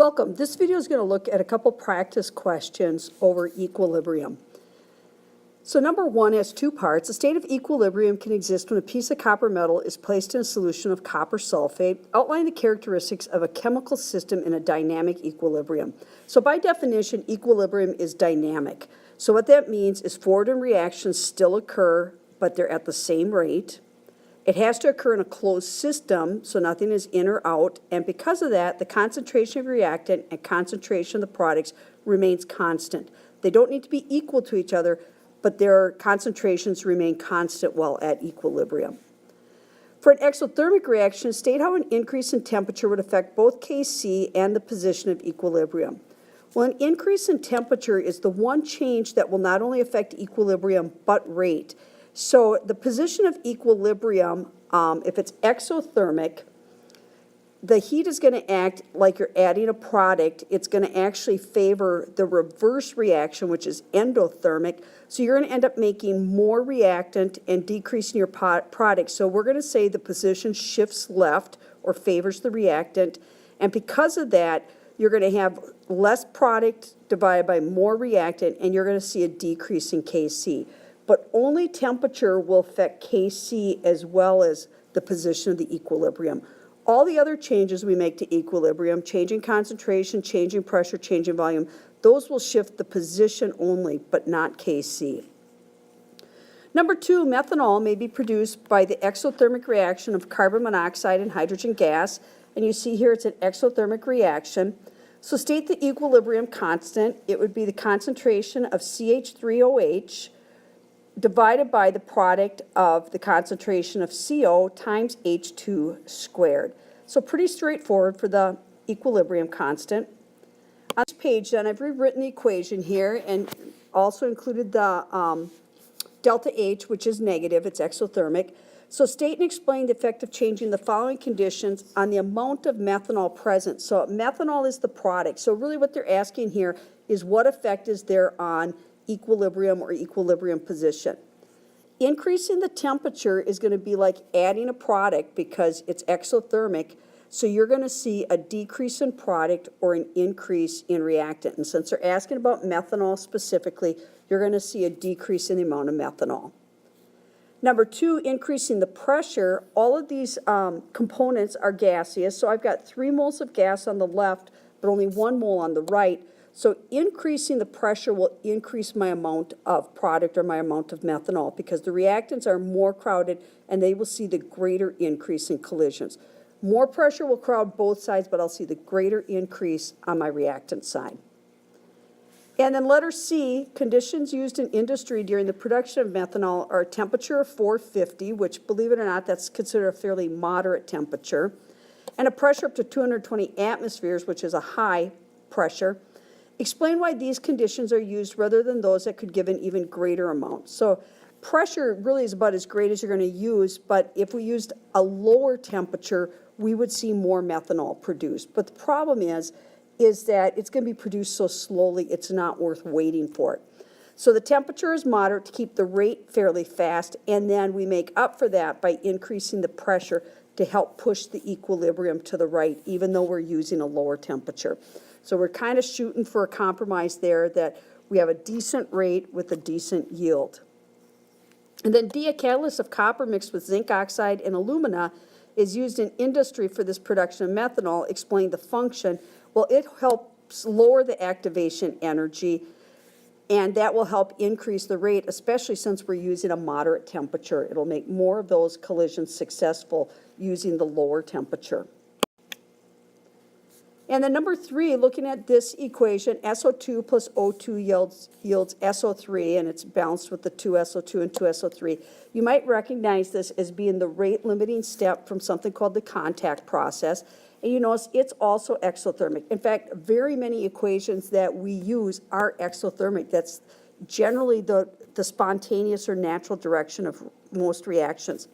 Welcome. This video is going to look at a couple practice questions over equilibrium. So number one has two parts. A state of equilibrium can exist when a piece of copper metal is placed in a solution of copper sulfate. Outline the characteristics of a chemical system in a dynamic equilibrium. So by definition, equilibrium is dynamic. So what that means is forward and reactions still occur, but they're at the same rate. It has to occur in a closed system, so nothing is in or out, and because of that, the concentration of reactant and concentration of the products remains constant. They don't need to be equal to each other, but their concentrations remain constant while at equilibrium. For an exothermic reaction, state how an increase in temperature would affect both Kc and the position of equilibrium. Well, an increase in temperature is the one change that will not only affect equilibrium, but rate. So the position of equilibrium, if it's exothermic, the heat is going to act like you're adding a product. It's going to actually favor the reverse reaction, which is endothermic. So you're going to end up making more reactant and decreasing your product. So we're going to say the position shifts left or favors the reactant. And because of that, you're going to have less product divided by more reactant, and you're going to see a decrease in Kc. But only temperature will affect Kc as well as the position of the equilibrium. All the other changes we make to equilibrium, changing concentration, changing pressure, changing volume, those will shift the position only, but not Kc. Number two, methanol may be produced by the exothermic reaction of carbon monoxide and hydrogen gas. And you see here it's an exothermic reaction. So state the equilibrium constant. It would be the concentration of CH3OH divided by the product of the concentration of CO times H2 squared. So pretty straightforward for the equilibrium constant. On this page then, I've rewritten the equation here and also included the delta H, which is negative, it's exothermic. So state and explain the effect of changing the following conditions on the amount of methanol present. So methanol is the product. So really what they're asking here is what effect is there on equilibrium or equilibrium position. Increasing the temperature is going to be like adding a product because it's exothermic, so you're going to see a decrease in product or an increase in reactant. And since they're asking about methanol specifically, you're going to see a decrease in the amount of methanol. Number two, increasing the pressure. All of these components are gaseous, so I've got 3 moles of gas on the left, but only 1 mole on the right. So increasing the pressure will increase my amount of product or my amount of methanol because the reactants are more crowded and they will see the greater increase in collisions. More pressure will crowd both sides, but I'll see the greater increase on my reactant side. And then letter C, conditions used in industry during the production of methanol are a temperature of 450, which, believe it or not, that's considered a fairly moderate temperature, and a pressure up to 220 atmospheres, which is a high pressure. Explain why these conditions are used rather than those that could give an even greater amount. So pressure really is about as great as you're going to use, but if we used a lower temperature, we would see more methanol produced. But the problem is that it's going to be produced so slowly, it's not worth waiting for it. So the temperature is moderate to keep the rate fairly fast, and then we make up for that by increasing the pressure to help push the equilibrium to the right, even though we're using a lower temperature. So we're kind of shooting for a compromise there that we have a decent rate with a decent yield. And then D, a catalyst of copper mixed with zinc oxide and alumina is used in industry for this production of methanol. Explain the function. Well, it helps lower the activation energy, and that will help increase the rate, especially since we're using a moderate temperature. It'll make more of those collisions successful using the lower temperature. And then number 3, looking at this equation, SO2 plus O2 yields SO3, and it's balanced with the 2SO2 and 2SO3. You might recognize this as being the rate limiting step from something called the contact process. And you notice it's also exothermic. In fact, very many equations that we use are exothermic. That's generally the spontaneous or natural direction of most reactions.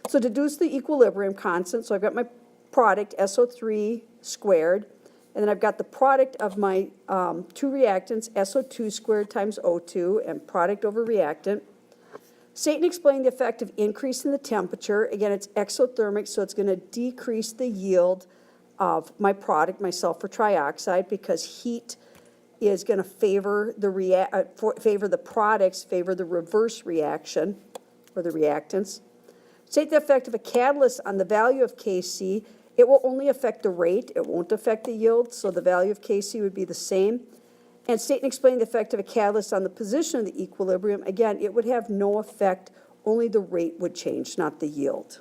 So deduce the equilibrium constant. So I've got my product, SO3 squared, and then I've got the product of my 2 reactants, SO2 squared times O2, and product over reactant. State and explain the effect of increase in the temperature. Again, it's exothermic, so it's going to decrease the yield of my product, my sulfur trioxide, because heat is going to favor the products, favor the reverse reaction, or the reactants. State the effect of a catalyst on the value of Kc. It will only affect the rate. It won't affect the yield, so the value of Kc would be the same. And state and explain the effect of a catalyst on the position of the equilibrium. Again, it would have no effect. Only the rate would change, not the yield.